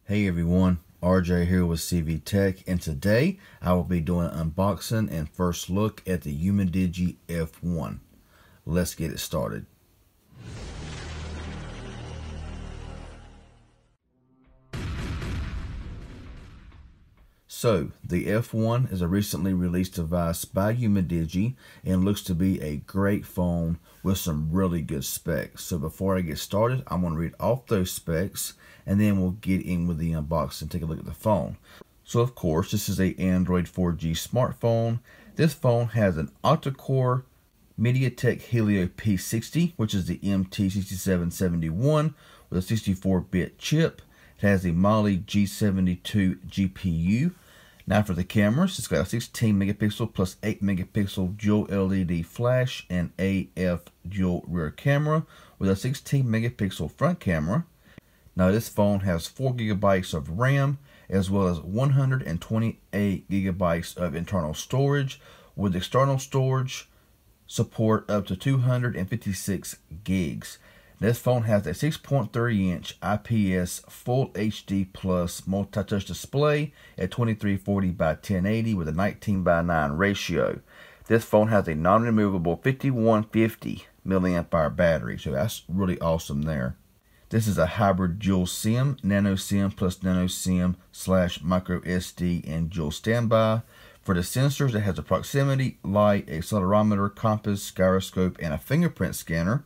Hey everyone, RJ here with CV Tech, and today I will be doing an unboxing and first look at the Umidigi F1. Let's get it started. So, the F1 is a recently released device by Umidigi and looks to be a great phone with some really good specs. So before I get started, I'm going to read off those specs and then we'll get in with the unboxing and take a look at the phone. So of course, this is a Android 4G smartphone. This phone has an octa-core MediaTek Helio P60, which is the MT6771 with a 64-bit chip. It has a Mali G72 GPU. Now for the cameras, it's got a 16 megapixel plus 8 megapixel dual LED flash and AF dual rear camera with a 16 megapixel front camera. Now this phone has 4 gigabytes of RAM as well as 128 gigabytes of internal storage, with external storage support up to 256 gigs. This phone has a 6.3-inch IPS Full HD Plus multi-touch display at 2340 by 1080 with a 19:9 ratio. This phone has a non-removable 5150 mAh battery, so that's really awesome there. This is a hybrid dual SIM, nano SIM plus nano SIM / micro SD and dual standby. For the sensors, it has a proximity light, accelerometer, compass, gyroscope, and a fingerprint scanner.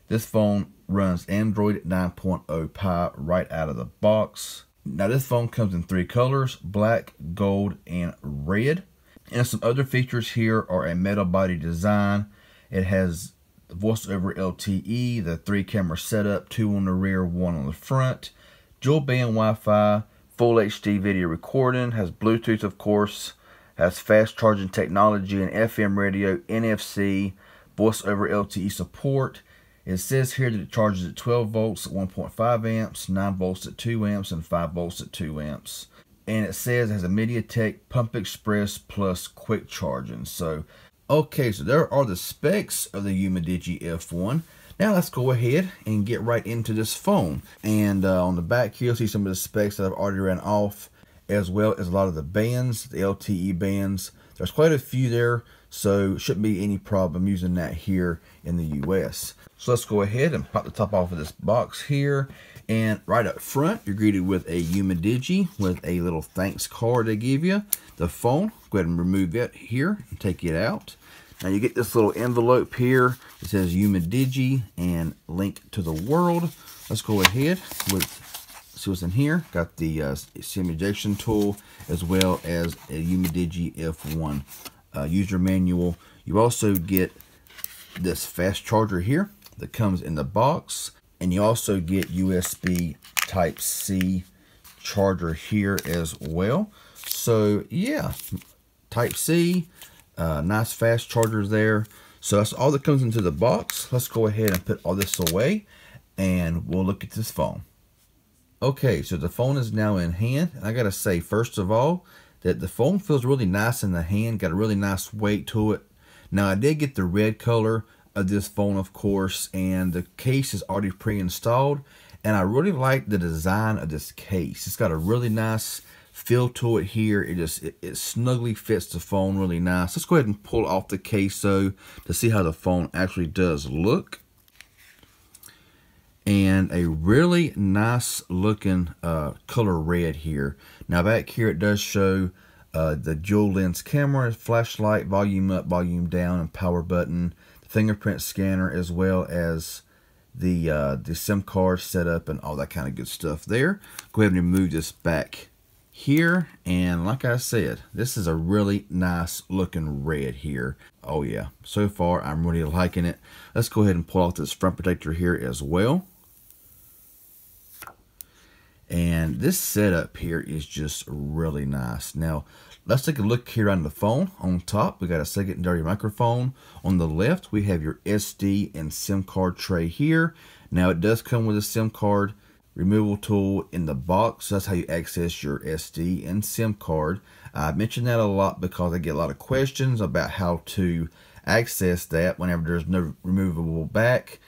This phone runs Android 9.0 Pie right out of the box. Now this phone comes in 3 colors, black, gold, and red. And some other features here are a metal body design. It has voice over LTE, the 3 camera setup, 2 on the rear, 1 on the front, dual band Wi-Fi, full HD video recording, has Bluetooth of course, has fast charging technology and FM radio, NFC, voice over LTE support. It says here that it charges at 12 volts at 1.5 amps, 9 volts at 2 amps, and 5 volts at 2 amps. And it says it has a MediaTek Pump Express Plus quick charging. So, okay, so there are the specs of the Umidigi F1. Now let's go ahead and get right into this phone. And on the back here, you'll see some of the specs that I've already ran off, as well as a lot of the bands, the LTE bands. There's quite a few there, so shouldn't be any problem using that here in the US. So let's go ahead and pop the top off of this box here. And right up front, you're greeted with a Umidigi with a little thanks card they give you. The phone, go ahead and remove that here and take it out. Now you get this little envelope here. It says Umidigi and link to the world. Let's go ahead with see what's in here. Got the SIM ejection tool as well as a Umidigi F1 user manual. You also get this fast charger here that comes in the box, and you also get USB Type-C charger here as well. So yeah, Type-C, nice fast chargers there. So that's all that comes into the box. Let's go ahead and put all this away and we'll look at this phone. Okay, so the phone is now in hand. I gotta say, first of all, that the phone feels really nice in the hand, got a really nice weight to it. Now I did get the red color of this phone, of course, and the case is already pre-installed, and I really like the design of this case. It's got a really nice feel to it here. It snugly fits the phone really nice. Let's go ahead and pull off the case though to see how the phone actually does look. And a really nice looking color red here. Now back here it does show the dual lens camera, flashlight, volume up, volume down, and power button, the fingerprint scanner, as well as the SIM card setup and all that kind of good stuff there. Go ahead and remove this back here, and like I said, this is a really nice looking red here. Oh yeah, so far I'm really liking it. Let's go ahead and pull off this front protector here as well. And this setup here is just really nice. Now, let's take a look here on the phone. On top, we got a secondary microphone. On the left, we have your SD and SIM card tray here. Now, it does come with a SIM card removal tool in the box. That's how you access your SD and SIM card. I mention that a lot because I get a lot of questions about how to access that whenever there's no removable back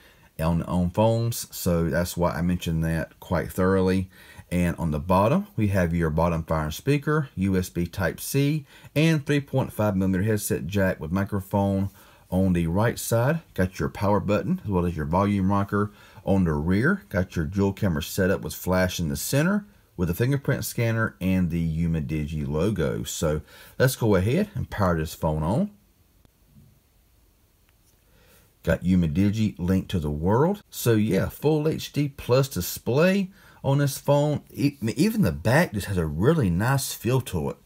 on phones. So that's why I mentioned that quite thoroughly. And on the bottom, we have your bottom firing speaker, USB Type-C, and 3.5mm headset jack with microphone. On the right side, got your power button as well as your volume rocker. On the rear, got your dual camera setup with flash in the center with a fingerprint scanner and the Umidigi logo. So let's go ahead and power this phone on. Got Umidigi linked to the world. So yeah, full HD plus display on this phone. Even the back just has a really nice feel to it.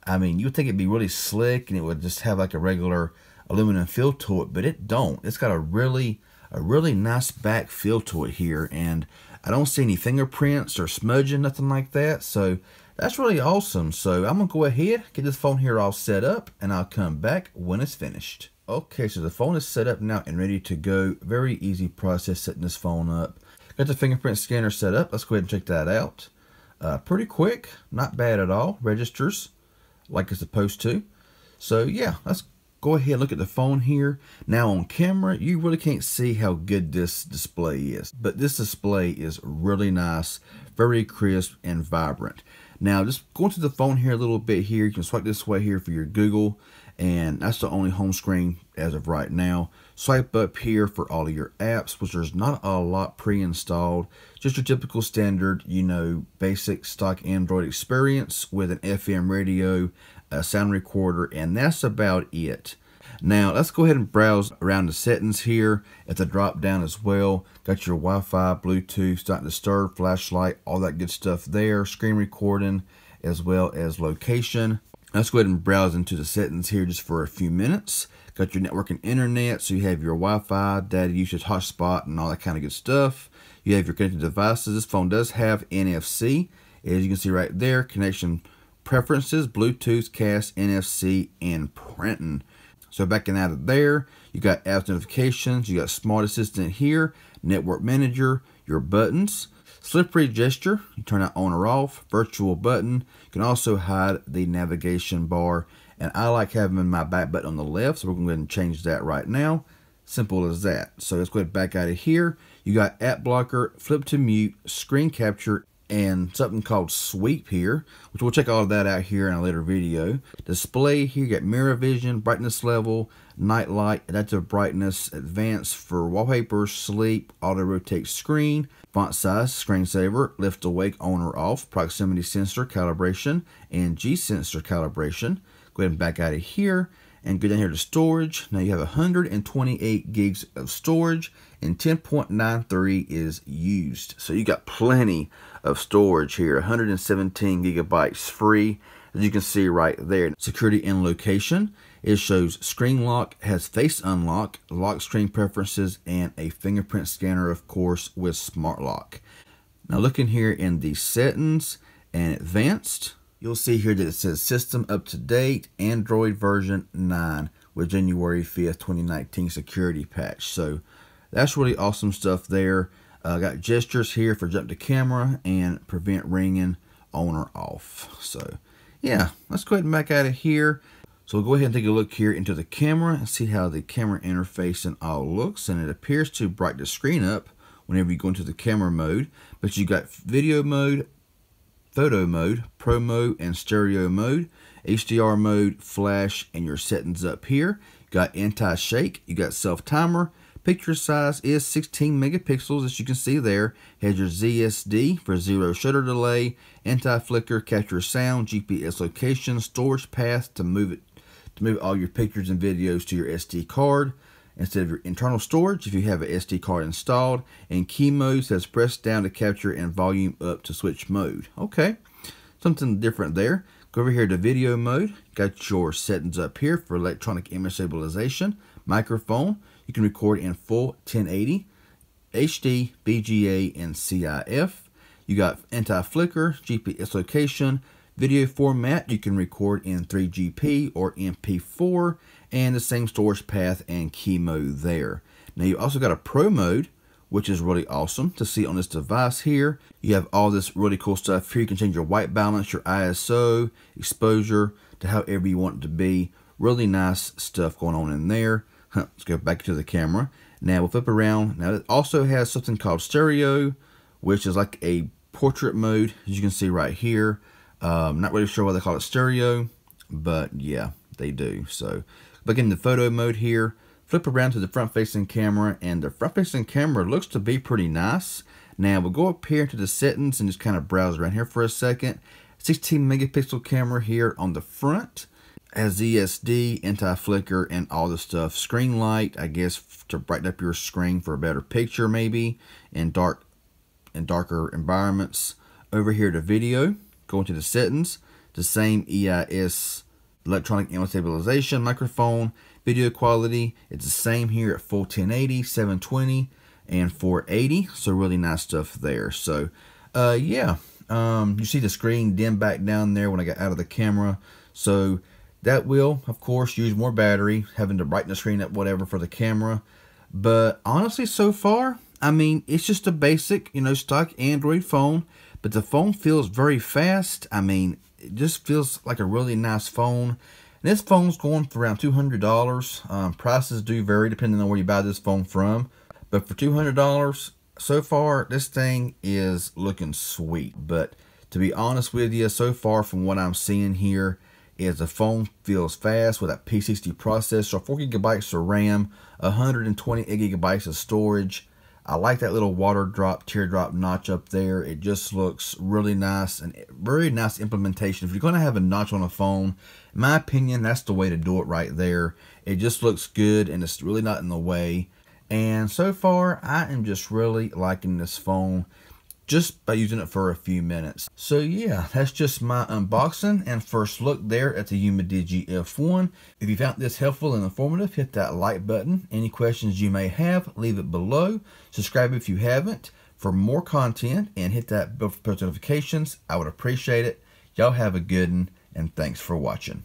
I mean, you would think it'd be really slick and it would just have like a regular aluminum feel to it, but it don't. It's got a really nice back feel to it here, and I don't see any fingerprints or smudging, nothing like that. So that's really awesome. So I'm gonna go ahead, get this phone here all set up, and I'll come back when it's finished. Okay, so the phone is set up now and ready to go. Very easy process setting this phone up. Got the fingerprint scanner set up. Let's go ahead and check that out. Pretty quick, not bad at all. Registers like it's supposed to. So yeah, let's go ahead and look at the phone here. Now on camera, you really can't see how good this display is, but this display is really nice, very crisp and vibrant. Now just going to the phone here a little bit here, you can swipe this way here for your Google, and that's the only home screen as of right now. Swipe up here for all of your apps, which there's not a lot pre-installed. Just your typical standard, you know, basic stock Android experience with an FM radio, a sound recorder, and that's about it. Now let's go ahead and browse around the settings here at the drop down as well. Got your Wi-Fi, Bluetooth, not disturb, flashlight, all that good stuff there, screen recording as well as location. Let's go ahead and browse into the settings here just for a few minutes. Got your network and internet, so you have your Wi-Fi, data usage, hotspot, and all that kind of good stuff. You have your connected devices. This phone does have NFC, as you can see right there. Connection preferences, Bluetooth, CAS, NFC, and printing. So backing out of there, you got apps notifications, you got Smart Assistant here, Network Manager, your buttons, slippery gesture, you turn that on or off, virtual button. You can also hide the navigation bar, and I like having my back button on the left, so we're going to go ahead and change that right now. Simple as that. So let's go ahead and back out of here. You got app blocker, flip to mute, screen capture, and something called sweep here, which we'll check all of that out here in a later video. Display here, you got mirror vision, brightness level, night light, adaptive brightness, advanced for wallpaper, sleep, auto rotate screen, font size, screensaver, lift awake on or off, proximity sensor calibration, and G sensor calibration. Go ahead and back out of here and go down here to storage. Now you have 128 gigs of storage and 10.93 is used. So you got plenty of storage here, 117 gigabytes free, as you can see right there. Security and location, it shows screen lock, has face unlock, lock screen preferences, and a fingerprint scanner, of course, with smart lock. Now looking here in the settings and advanced, you'll see here that it says system up to date, Android version 9 with January 5th, 2019 security patch. So that's really awesome stuff there. Got gestures here for jump to camera and prevent ringing on or off. So yeah, let's go ahead and back out of here. So we'll go ahead and take a look here into the camera and see how the camera interface and all looks. And it appears to brighten the screen up whenever you go into the camera mode. But you got video mode, photo mode, pro mode, and stereo mode, HDR mode, flash, and your settings up here. You got anti-shake, you got self-timer. Picture size is 16 megapixels, as you can see there. Has your ZSD for zero shutter delay, anti-flicker, capture sound, GPS location, storage path to move all your pictures and videos to your SD card instead of your internal storage if you have an SD card installed. And key mode says press down to capture and volume up to switch mode. Okay, something different there. Go over here to video mode. Got your settings up here for electronic image stabilization, microphone. You can record in full 1080, HD, BGA, and CIF. You got anti-flicker, GPS location, video format. You can record in 3GP or MP4, and the same storage path and key mode there. Now you also got a pro mode, which is really awesome to see on this device here. You have all this really cool stuff here. You can change your white balance, your ISO, exposure to however you want it to be. Really nice stuff going on in there. Let's go back to the camera. Now we'll flip around. Now it also has something called stereo, which is like a portrait mode, as you can see right here. Not really sure why they call it stereo, but yeah, they do. So begin the photo mode here. Flip around to the front-facing camera, and the front-facing camera looks to be pretty nice. Now we'll go up here to the settings and just kind of browse around here for a second. 16 megapixel camera here on the front. Has ESD, anti-flicker, and all the stuff. Screen light, I guess, to brighten up your screen for a better picture, maybe, in darker environments. Over here to video, go into the settings. The same EIS, electronic image stabilization, microphone, video quality. It's the same here at full 1080, 720, and 480. So really nice stuff there. So, yeah. You see the screen dim back down there when I got out of the camera. So that will, of course, use more battery, having to brighten the screen up, whatever, for the camera. But honestly, so far, I mean, it's just a basic, stock Android phone. But the phone feels very fast. I mean, it just feels like a really nice phone. And this phone's going for around $200. Prices do vary depending on where you buy this phone from. But for $200, so far, this thing is looking sweet. But to be honest with you, so far from what I'm seeing here, is the phone feels fast with that P60 processor, 4 gigabytes of RAM, 128 gigabytes of storage. I like that little teardrop notch up there. It just looks really nice and very nice implementation. If you're going to have a notch on a phone, in my opinion, that's the way to do it right there. It just looks good and it's really not in the way. And so far, I am just really liking this phone just by using it for a few minutes. So yeah, that's just my unboxing and first look there at the Umidigi F1. If you found this helpful and informative, hit that like button. Any questions you may have, leave it below. Subscribe if you haven't for more content and hit that bell for post notifications. I would appreciate it. Y'all have a good one and thanks for watching.